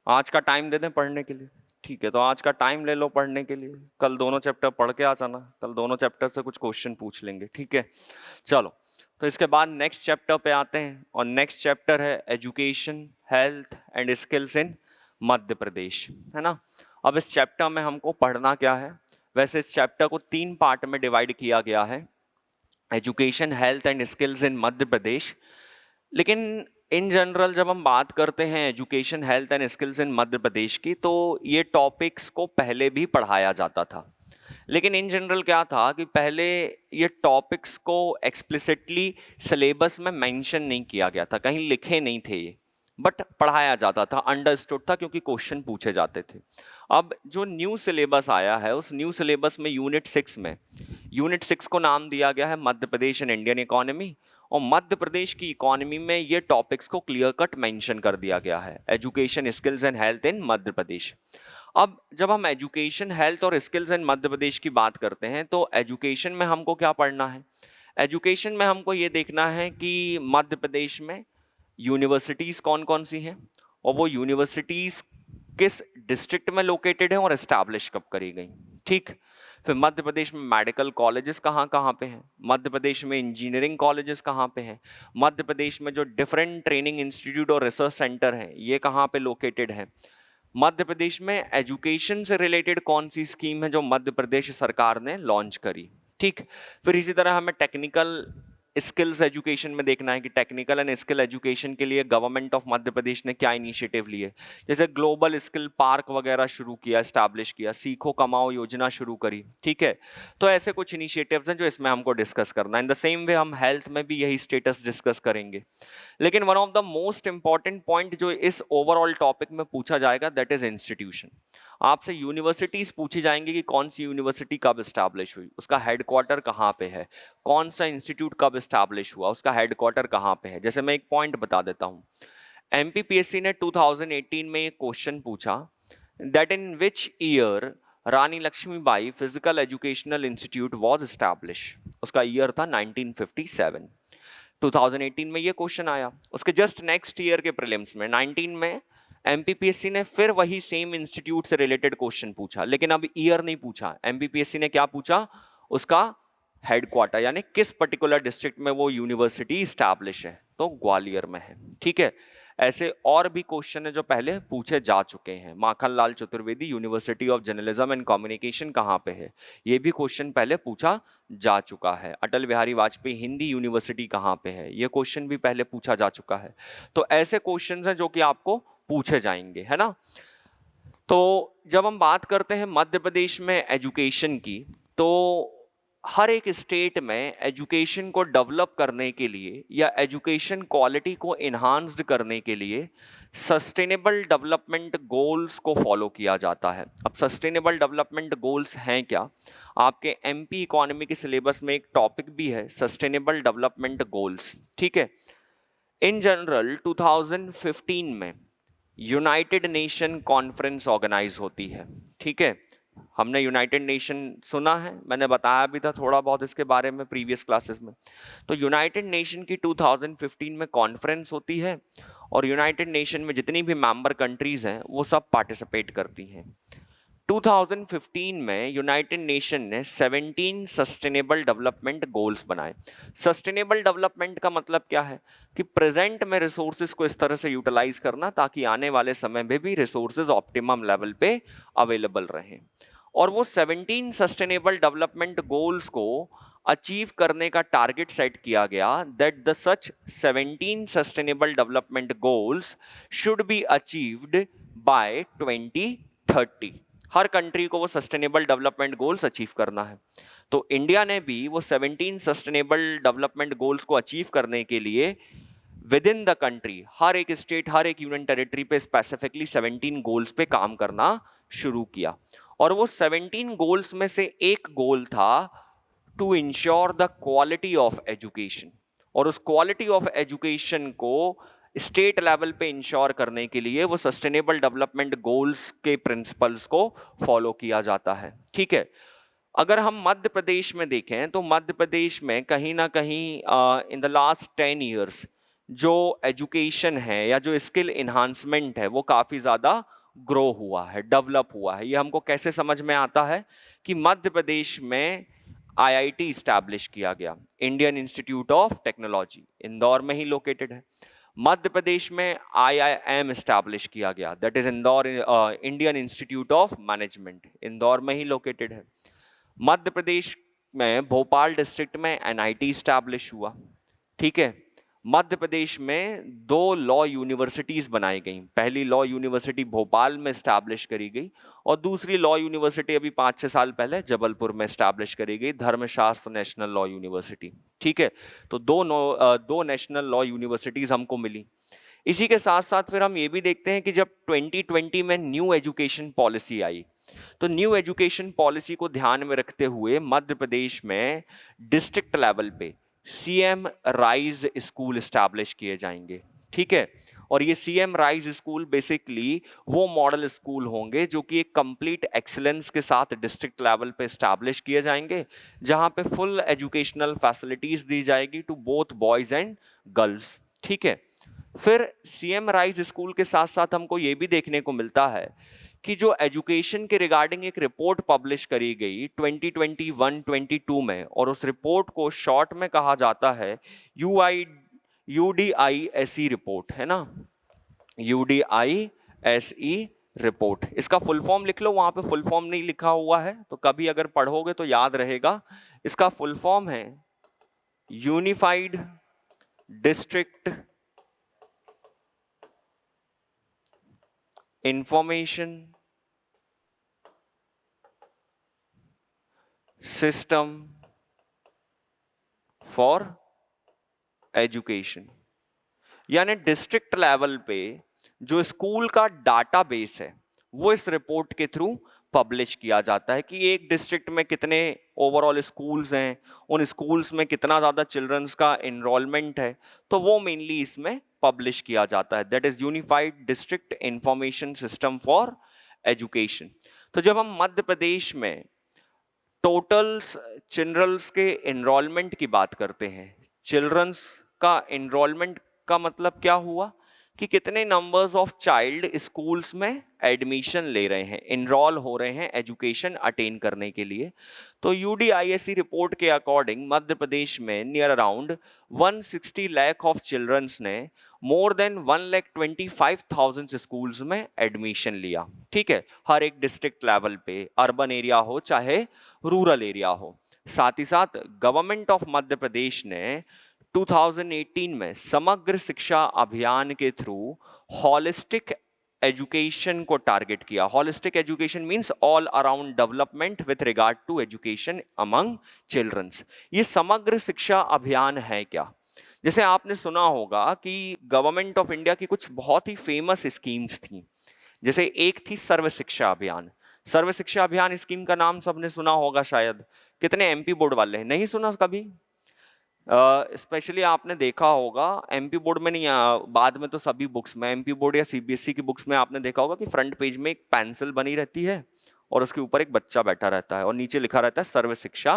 आज का टाइम दे दें पढ़ने के लिए? ठीक है, तो आज का टाइम ले लो पढ़ने के लिए, कल दोनों चैप्टर पढ़ के आ जाना, कल दोनों चैप्टर से कुछ क्वेश्चन पूछ लेंगे, ठीक है। चलो, तो इसके बाद नेक्स्ट चैप्टर पे आते हैं, और नेक्स्ट चैप्टर है education, health and skills in Madhya Pradesh, है ना। अब इस चैप्टर में हमको पढ़ना क्या है? वैसे इस चैप्टर को 3 पार्ट में डिवाइड किया गया है, education, health and skills in Madhya Pradesh. लेकिन इन जनरल जब हम बात करते हैं education, health and skills in Madhya Pradesh की, तो ये टॉपिक्स को पहले भी पढ़ाया जाता था। लेकिन इन जनरल क्या था कि पहले ये टॉपिक्स को एक्सप्लिसिटली सिलेबस में मेंशन नहीं किया गया था, कहीं लिखे नहीं थे ये, बट पढ़ाया जाता था, अंडरस्टूड था, क्योंकि क्वेश्चन पूछे जाते थे। अब जो न्यू सिलेबस आया है, उस न्यू सिलेबस में यूनिट 6 को नाम दिया गया है Madhya Pradesh and Indian economy, और मध्य प्रदेश की इकोनॉमी में ये टॉपिक्स को क्लियर कट मेंशन कर दिया गया है, एजुकेशन, स्किल्स एंड हेल्थ इन मध्य प्रदेश। अब जब हम एजुकेशन, हेल्थ और स्किल्स इन मध्य प्रदेश की बात करते हैं, तो एजुकेशन में हमको क्या पढ़ना है? एजुकेशन में हमको ये देखना है कि मध्य प्रदेश में यूनिवर्सिटीज़ कौन कौन सी हैं, और वो यूनिवर्सिटीज़ किस डिस्ट्रिक्ट में लोकेटेड है और एस्टैब्लिश कब करी गई। ठीक, फिर मध्य प्रदेश में मेडिकल कॉलेजेस कहाँ कहाँ पे हैं, मध्य प्रदेश में इंजीनियरिंग कॉलेजेस कहाँ पे हैं, मध्य प्रदेश में जो डिफरेंट ट्रेनिंग इंस्टीट्यूट और रिसर्च सेंटर हैं ये कहाँ पे लोकेटेड हैं, मध्य प्रदेश में एजुकेशन से रिलेटेड कौन सी स्कीम है जो मध्य प्रदेश सरकार ने लॉन्च करी। ठीक, फिर इसी तरह हमें टेक्निकल स्किल्स एजुकेशन में देखना है कि टेक्निकल एंड स्किल एजुकेशन के लिए गवर्नमेंट ऑफ मध्य प्रदेश ने क्या इनिशिएटिव लिए, जैसे ग्लोबल स्किल पार्क वगैरह शुरू किया, एस्टैब्लिश किया, सीखो कमाओ योजना शुरू करी। ठीक है, तो ऐसे कुछ इनिशिएटिव्स हैं जो इसमें हमको डिस्कस करना है। इन द सेम वे हम हेल्थ में भी यही स्टेटस डिस्कस करेंगे। लेकिन one of the most important point जो इस ओवरऑल टॉपिक में पूछा जाएगा, दैट इज इंस्टीट्यूशन। आपसे यूनिवर्सिटीज पूछी जाएंगी कि कौन सी यूनिवर्सिटी कब एस्टैब्लिश हुई, उसका हेडक्वार्टर कहाँ पे है, कौन सा इंस्टीट्यूट कब एस्टैब्लिश हुआ, उसका हेडक्वार्टर कहाँ पे है। जैसे मैं एक पॉइंट बता देता हूँ, एमपीपीएससी ने 2018 में एक क्वेश्चन पूछा, that in which year Rani Laxmibai physical educational institute was establish. उसका ईयर था 1957। 2018 में ये क्वेश्चन आया। उसके जस्ट नेक्स्ट ईयर के प्रीलिम्स में 19 में एमपीपीएससी ने फिर वही सेम इंस्टीट्यूट से रिलेटेड क्वेश्चन पूछा, लेकिन अब ईयर नहीं पूछा। एमपीपीएससी ने क्या पूछा, उसका हेडक्वार्टर, यानी किस पर्टिकुलर डिस्ट्रिक्ट में वो यूनिवर्सिटी स्टैब्लिश है, तो ग्वालियर में है। ठीक है, ऐसे और भी क्वेश्चन है जो पहले पूछे जा चुके हैं। Makhanlal Chaturvedi university of journalism and communication कहाँ पे है, ये भी क्वेश्चन पहले पूछा जा चुका है। अटल बिहारी वाजपेयी हिंदी यूनिवर्सिटी कहाँ पे है, ये क्वेश्चन भी पहले पूछा जा चुका है। तो ऐसे क्वेश्चन हैं जो कि आपको पूछे जाएंगे, है ना। तो जब हम बात करते हैं मध्य प्रदेश में एजुकेशन की, तो हर एक स्टेट में एजुकेशन को डेवलप करने के लिए या एजुकेशन क्वालिटी को इन्हांस्ड करने के लिए सस्टेनेबल डेवलपमेंट गोल्स को फॉलो किया जाता है। अब सस्टेनेबल डेवलपमेंट गोल्स हैं क्या, आपके एमपी इकोनॉमी के सिलेबस में एक टॉपिक भी है सस्टेनेबल डेवलपमेंट गोल्स। ठीक है, इन जनरल 2015 में यूनाइटेड नेशन कॉन्फ्रेंस ऑर्गेनाइज होती है। ठीक है, हमने यूनाइटेड नेशन सुना है, मैंने बताया भी था थोड़ा बहुत इसके बारे में प्रीवियस क्लासेस में। तो यूनाइटेड नेशन की 2015 में कॉन्फ्रेंस होती है, और यूनाइटेड नेशन में जितनी भी मेंबर कंट्रीज हैं वो सब पार्टिसिपेट करती हैं। 2015 में यूनाइटेड नेशन ने 17 सस्टेनेबल डेवलपमेंट गोल्स बनाए। सस्टेनेबल डेवलपमेंट का मतलब क्या है कि प्रेजेंट में रिसोर्सेज को इस तरह से यूटिलाइज करना ताकि आने वाले समय में भी रिसोर्सेज ऑप्टिमम लेवल पे अवेलेबल रहें। और वो 17 सस्टेनेबल डेवलपमेंट गोल्स को अचीव करने का टारगेट सेट किया गया, that the such 17 sustainable development goals should be achieved by 2030। Her country को वो सस्टेनेबल डेवलपमेंट गोल्स अचीव करना है। तो इंडिया ने भी वो 17 सस्टेनेबल डेवलपमेंट गोल्स को अचीव करने के लिए विद इन द कंट्री, हर एक स्टेट, हर एक यूनियन टेरिटरी पे स्पेसिफिकली 17 गोल्स पे काम करना शुरू किया। और वो 17 गोल्स में से एक गोल था to ensure the quality of education, और उस क्वालिटी ऑफ एजुकेशन को स्टेट लेवल पे इंश्योर करने के लिए वो सस्टेनेबल डेवलपमेंट गोल्स के प्रिंसिपल्स को फॉलो किया जाता है। ठीक है, अगर हम मध्य प्रदेश में देखें तो मध्य प्रदेश में कहीं ना कहीं इन द लास्ट 10 ईयर्स जो एजुकेशन है या जो स्किल इन्हांसमेंट है वो काफ़ी ज़्यादा ग्रो हुआ है, डेवलप हुआ है। ये हमको कैसे समझ में आता है कि मध्य प्रदेश में आईआईटी इस्टेब्लिश किया गया, Indian institute of technology, Indore में ही लोकेटेड है। मध्य प्रदेश में आईआईएम इस्टेब्लिश किया गया, that is Indore Indian institute of management, Indore में ही लोकेटेड है। मध्य प्रदेश में भोपाल डिस्ट्रिक्ट में एनआईटी इस्टेब्लिश हुआ। ठीक है, मध्य प्रदेश में 2 लॉ यूनिवर्सिटीज़ बनाई गई। पहली लॉ यूनिवर्सिटी भोपाल में इस्टेब्लिश करी गई, और दूसरी लॉ यूनिवर्सिटी अभी 5-6 साल पहले जबलपुर में इस्टेब्लिश करी गई, धर्मशास्त्र नेशनल लॉ यूनिवर्सिटी। ठीक है, तो दो नेशनल लॉ यूनिवर्सिटीज़ हमको मिली। इसी के साथ साथ फिर हम ये भी देखते हैं कि जब 2020 में न्यू एजुकेशन पॉलिसी आई, तो न्यू एजुकेशन पॉलिसी को ध्यान में रखते हुए मध्य प्रदेश में डिस्ट्रिक्ट लेवल पे सीएम राइज स्कूल एस्टैब्लिश किए जाएंगे। ठीक है, और ये सीएम राइज स्कूल बेसिकली वो मॉडल स्कूल होंगे जो कि एक कंप्लीट एक्सीलेंस के साथ डिस्ट्रिक्ट लेवल पे एस्टैब्लिश किए जाएंगे, जहां पे फुल एजुकेशनल फैसिलिटीज दी जाएगी to both boys and girls. ठीक है, फिर सीएम राइज स्कूल के साथ साथ हमको ये भी देखने को मिलता है कि जो एजुकेशन के रिगार्डिंग एक रिपोर्ट पब्लिश करी गई 2021-22 में, और उस रिपोर्ट को शॉर्ट में कहा जाता है UDISE रिपोर्ट, है ना, UDISE रिपोर्ट। इसका फुल फॉर्म लिख लो, वहां पे फुल फॉर्म नहीं लिखा हुआ है तो कभी अगर पढ़ोगे तो याद रहेगा। इसका फुल फॉर्म है unified district information system for education. यानी डिस्ट्रिक्ट लेवल पे जो स्कूल का डाटाबेस है वो इस रिपोर्ट के थ्रू पब्लिश किया जाता है कि एक डिस्ट्रिक्ट में कितने ओवरऑल स्कूल्स हैं, उन स्कूल्स में कितना ज़्यादा चिल्ड्रंस का इनरोलमेंट है, तो वो मेनली इसमें पब्लिश किया जाता है। That is unified district information system for education. तो जब हम मध्य प्रदेश में टोटल चिल्ड्रंस के इनरोलमेंट की बात करते हैं, चिल्ड्रंस का इनरोलमेंट का मतलब क्या हुआ कि कितने नंबर्स ऑफ चाइल्ड स्कूल्स में एडमिशन ले रहे हैं, इनरोल हो रहे हैं एजुकेशन अटेन करने के लिए। तो UDISE रिपोर्ट के अकॉर्डिंग मध्य प्रदेश में near around 160 lakh of childrens ने मोर देन 1,25,000 स्कूल्स में एडमिशन लिया। ठीक है, हर एक डिस्ट्रिक्ट लेवल पे, अर्बन एरिया हो चाहे रूरल एरिया हो। साथ ही साथ गवर्नमेंट ऑफ मध्य प्रदेश ने 2018 में समग्र शिक्षा अभियान के थ्रू हॉलिस्टिक एजुकेशन को टारगेट किया। Holistic education means all around development with regard to education among childrens. ये समग्र शिक्षा अभियान है क्या? जैसे आपने सुना होगा कि गवर्नमेंट ऑफ इंडिया की कुछ बहुत ही फेमस स्कीम्स थी, जैसे एक थी सर्व शिक्षा अभियान। सर्व शिक्षा अभियान स्कीम का नाम सबने सुना होगा शायद। कितने एमपी बोर्ड वाले हैं नहीं सुना कभी? स्पेशली आपने देखा होगा एमपी बोर्ड में नहीं, बाद में तो सभी बुक्स में, एमपी बोर्ड या सीबीएसई की बुक्स में आपने देखा होगा कि फ्रंट पेज में एक पेंसिल बनी रहती है और उसके ऊपर एक बच्चा बैठा रहता है और नीचे लिखा रहता है सर्व शिक्षा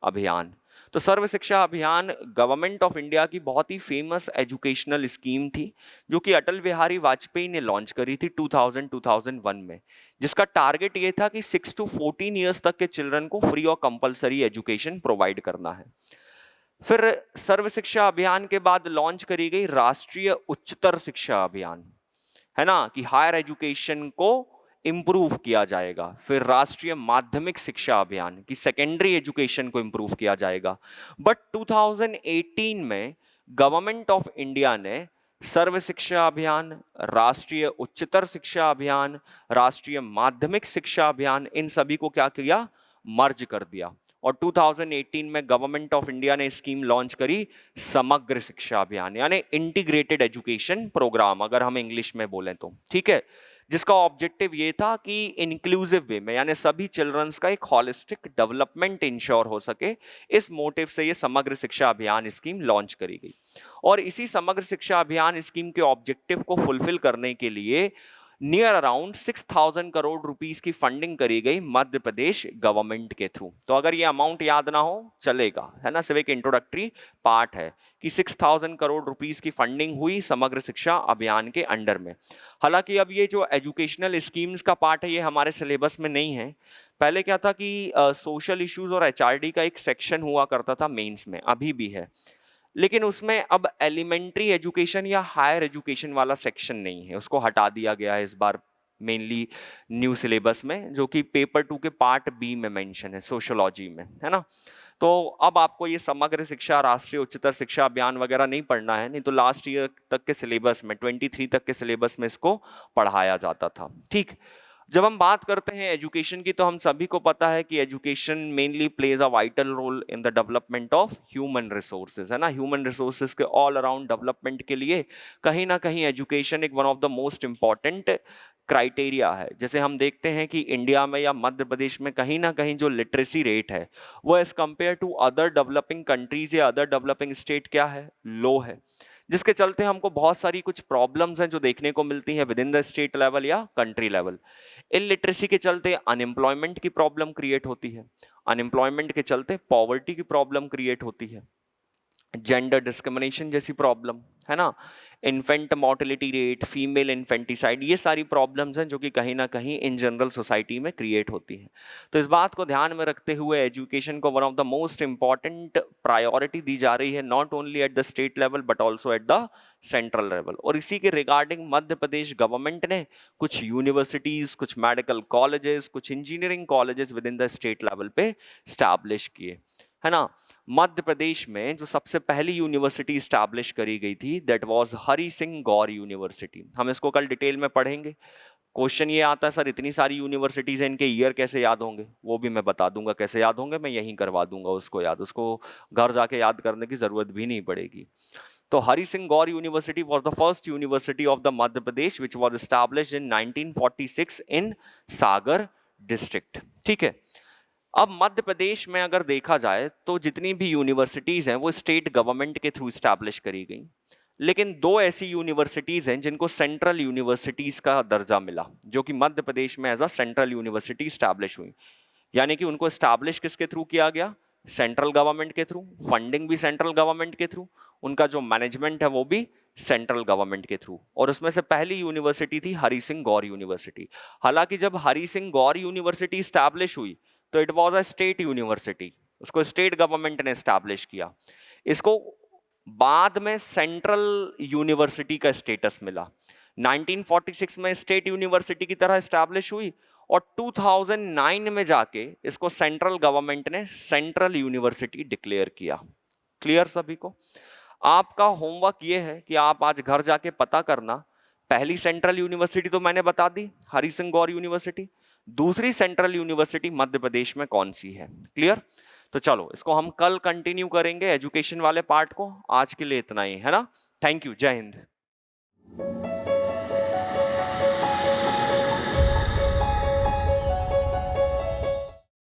अभियान। तो सर्व शिक्षा अभियान गवर्नमेंट ऑफ इंडिया की बहुत ही फेमस एजुकेशनल स्कीम थी जो कि अटल बिहारी वाजपेयी ने लॉन्च करी थी 2001 में, जिसका टारगेट ये था कि 6 to 14 ईयर्स तक के चिल्ड्रन को फ्री और कंपलसरी एजुकेशन प्रोवाइड करना है। फिर सर्व शिक्षा अभियान के बाद लॉन्च करी गई राष्ट्रीय उच्चतर शिक्षा अभियान, है ना, कि हायर एजुकेशन को इंप्रूव किया जाएगा। फिर राष्ट्रीय माध्यमिक शिक्षा अभियान की सेकेंडरी एजुकेशन को इंप्रूव किया जाएगा। बट 2018 में गवर्नमेंट ऑफ इंडिया ने सर्व शिक्षा अभियान, राष्ट्रीय उच्चतर शिक्षा अभियान, राष्ट्रीय माध्यमिक शिक्षा अभियान, इन सभी को क्या किया? मर्ज कर दिया। और 2018 में गवर्नमेंट ऑफ इंडिया ने स्कीम लॉन्च करी समग्र शिक्षा अभियान, यानी इंटीग्रेटेड एजुकेशन प्रोग्राम अगर हम इंग्लिश में बोलें तो। ठीक है, जिसका ऑब्जेक्टिव ये था कि इंक्लूसिव वे में, यानी सभी चिल्ड्रंस का एक हॉलिस्टिक डेवलपमेंट इंश्योर हो सके, इस मोटिव से ये समग्र शिक्षा अभियान स्कीम लॉन्च करी गई। और इसी समग्र शिक्षा अभियान स्कीम के ऑब्जेक्टिव को फुलफिल करने के लिए नियर अराउंड 6,000 करोड़ रुपीस की फंडिंग करी गई मध्य प्रदेश गवर्नमेंट के थ्रू। तो अगर ये अमाउंट याद ना हो चलेगा, है ना, सिर्फ एक इंट्रोडक्टरी पार्ट है कि 6,000 करोड़ रुपीस की फंडिंग हुई समग्र शिक्षा अभियान के अंडर में। हालांकि अब ये जो एजुकेशनल स्कीम्स का पार्ट है ये हमारे सिलेबस में नहीं है। पहले क्या था कि सोशल इश्यूज और HRD का एक सेक्शन हुआ करता था मेंस में, अभी भी है, लेकिन उसमें अब एलिमेंट्री एजुकेशन या हायर एजुकेशन वाला सेक्शन नहीं है, उसको हटा दिया गया है इस बार मेनली न्यू सिलेबस में, जो कि पेपर 2 के पार्ट बी में मेंशन है, सोशियोलॉजी में, है ना। तो अब आपको ये समग्र शिक्षा, राष्ट्रीय उच्चतर शिक्षा अभियान वगैरह नहीं पढ़ना है, नहीं तो लास्ट ईयर तक के सिलेबस में 23 तक के सिलेबस में इसको पढ़ाया जाता था। ठीक, जब हम बात करते हैं एजुकेशन की तो हम सभी को पता है कि education mainly plays a vital role in the development of human resources, है ना। ह्यूमन रिसोर्सेज के ऑल अराउंड डेवलपमेंट के लिए कहीं ना कहीं एजुकेशन एक one of the most important criteria है। जैसे हम देखते हैं कि इंडिया में या मध्य प्रदेश में कहीं ना कहीं जो लिटरेसी रेट है वो as compare to other developing countries या अदर डेवलपिंग स्टेट क्या है, लो है, जिसके चलते हमको बहुत सारी कुछ प्रॉब्लम्स हैं जो देखने को मिलती हैं with in the state level या कंट्री लेवल। इलिटरेसी के चलते अनएम्प्लॉयमेंट की प्रॉब्लम क्रिएट होती है, अनएम्प्लॉयमेंट के चलते पॉवर्टी की प्रॉब्लम क्रिएट होती है, जेंडर डिस्क्रिमिनेशन जैसी प्रॉब्लम, है ना, infant mortality rate, female infanticide, ये सारी प्रॉब्लम्स हैं जो कि कहीं ना कहीं इन जनरल सोसाइटी में क्रिएट होती हैं। तो इस बात को ध्यान में रखते हुए एजुकेशन को one of the most important priority दी जा रही है, not only at the state level but also at the central level. और इसी के रिगार्डिंग मध्य प्रदेश गवर्नमेंट ने कुछ यूनिवर्सिटीज, कुछ मेडिकल कॉलेजेस, कुछ engineering colleges with in the state level पे स्टैब्लिश किए, है ना। मध्य प्रदेश में जो सबसे पहली यूनिवर्सिटी स्टैब्लिश करी गई थी that was Hari Singh Gour university. हम इसको कल डिटेल में पढ़ेंगे। क्वेश्चन ये आता है सर इतनी सारी यूनिवर्सिटीज हैं, इनके ईयर कैसे याद होंगे, वो भी मैं बता दूंगा कैसे याद होंगे, मैं यहीं करवा दूंगा उसको याद, उसको घर जाके याद करने की जरूरत भी नहीं पड़ेगी। तो Hari Singh Gour university was the first university of the Madhya Pradesh which was established in 1946 in Sagar district, ठीक है। अब मध्य प्रदेश में अगर देखा जाए तो जितनी भी यूनिवर्सिटीज हैं वो स्टेट गवर्नमेंट के थ्रू स्टैब्लिश करी गई, लेकिन दो ऐसी यूनिवर्सिटीज हैं जिनको सेंट्रल यूनिवर्सिटीज का दर्जा मिला, जो कि मध्य प्रदेश में as a central university establish हुई। यानी कि उनको स्टैब्लिश किसके थ्रू किया गया, सेंट्रल गवर्नमेंट के थ्रू, फंडिंग भी सेंट्रल गवर्नमेंट के थ्रू, उनका जो मैनेजमेंट है वो भी सेंट्रल गवर्नमेंट के थ्रू। और उसमें से पहली यूनिवर्सिटी थी हरि सिंह गौर यूनिवर्सिटी। हालांकि जब हरि सिंह गौर यूनिवर्सिटी स्टैब्लिश हुई तो it was a state university, उसको स्टेट गवर्नमेंट ने स्टैब्लिश किया। इसको बाद में सेंट्रल यूनिवर्सिटी का स्टेटस मिला। 1946 में स्टेट यूनिवर्सिटी की तरह स्टैब्लिश हुई और 2009 में जाके इसको सेंट्रल गवर्नमेंट ने सेंट्रल यूनिवर्सिटी डिक्लेयर किया। क्लियर सभी को? आपका होमवर्क ये है कि आप आज घर जाके पता करना, पहली सेंट्रल यूनिवर्सिटी तो मैंने बता दी हरि सिंह गौर यूनिवर्सिटी, दूसरी सेंट्रल यूनिवर्सिटी मध्य प्रदेश में कौन सी है। क्लियर? तो चलो इसको हम कल कंटिन्यू करेंगे एजुकेशन वाले पार्ट को। आज के लिए इतना ही, है ना। थैंक यू, जय हिंद।